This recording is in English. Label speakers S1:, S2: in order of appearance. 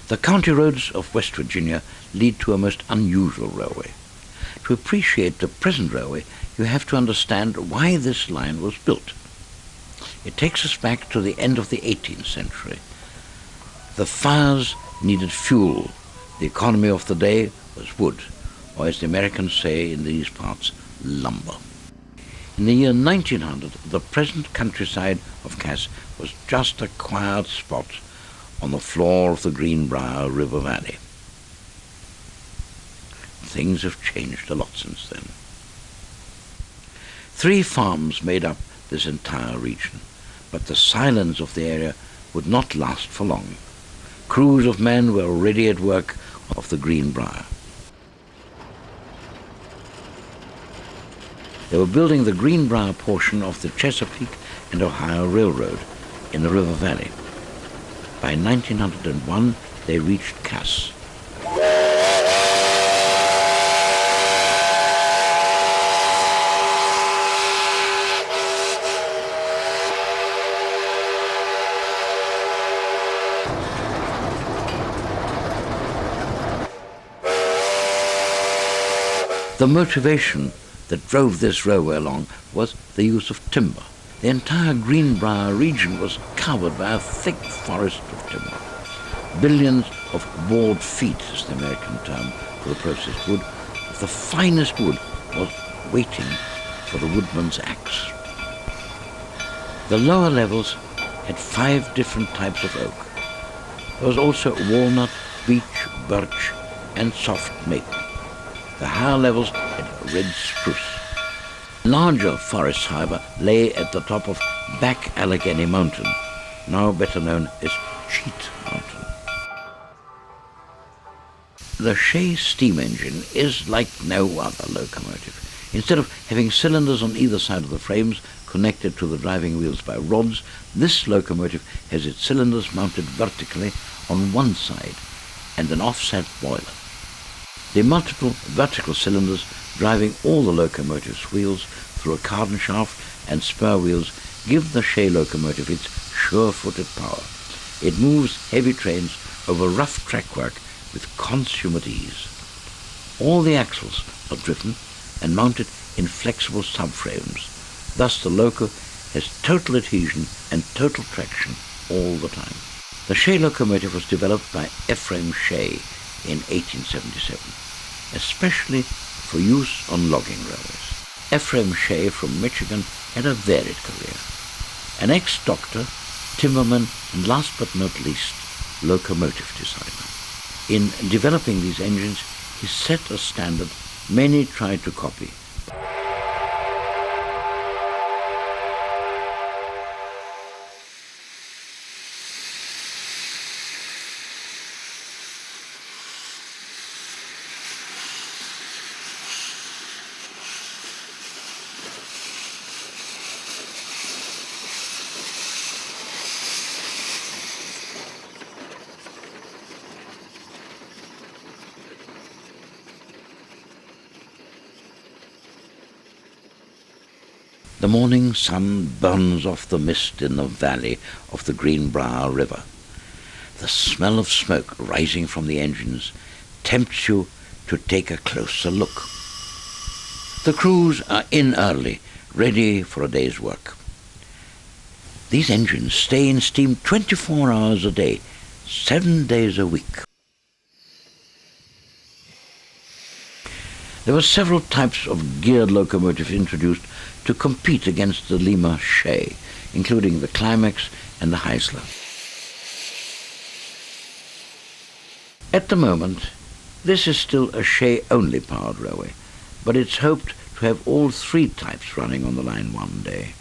S1: The county roads of West Virginia lead to a most unusual railway. To appreciate the present railway, you have to understand why this line was built. It takes us back to the end of the 18th century. The fires needed fuel. The economy of the day was wood, or as the Americans say in these parts, lumber. In the year 1900, the present countryside of Cass was just a quiet spot on the floor of the Greenbrier River Valley. Things have changed a lot since then. 3 farms made up this entire region, but the silence of the area would not last for long. Crews of men were already at work off the Greenbrier. They were building the Greenbrier portion of the Chesapeake and Ohio Railroad in the river valley. By 1901, they reached Cass. The motivation that drove this railway along was the use of timber. The entire Greenbrier region was covered by a thick forest of timber. Billions of board feet, is the American term for the processed wood, of the finest wood was waiting for the woodman's axe. The lower levels had 5 different types of oak. There was also walnut, beech, birch, and soft maple. The higher levels had red spruce. Larger forests, however, lay at the top of Back Allegheny Mountain, now better known as Cheat Mountain. The Shay steam engine is like no other locomotive. Instead of having cylinders on either side of the frames connected to the driving wheels by rods, this locomotive has its cylinders mounted vertically on one side and an offset boiler. The multiple vertical cylinders driving all the locomotive's wheels through a cardan shaft and spur wheels give the Shay locomotive its sure-footed power. It moves heavy trains over rough trackwork with consummate ease. All the axles are driven and mounted in flexible subframes. Thus the loco has total adhesion and total traction all the time. The Shay locomotive was developed by Ephraim Shay in 1877, especially for use on logging railways. Ephraim Shay from Michigan had a varied career. An ex-doctor, timberman, and last but not least, locomotive designer. In developing these engines, he set a standard many tried to copy. The morning sun burns off the mist in the valley of the Greenbrier River. The smell of smoke rising from the engines tempts you to take a closer look. The crews are in early, ready for a day's work. These engines stay in steam 24 hours a day, 7 days a week. There were several types of geared locomotives introduced to compete against the Lima Shay, including the Climax and the Heisler. At the moment, this is still a Shay-only powered railway, but it's hoped to have all 3 types running on the line one day.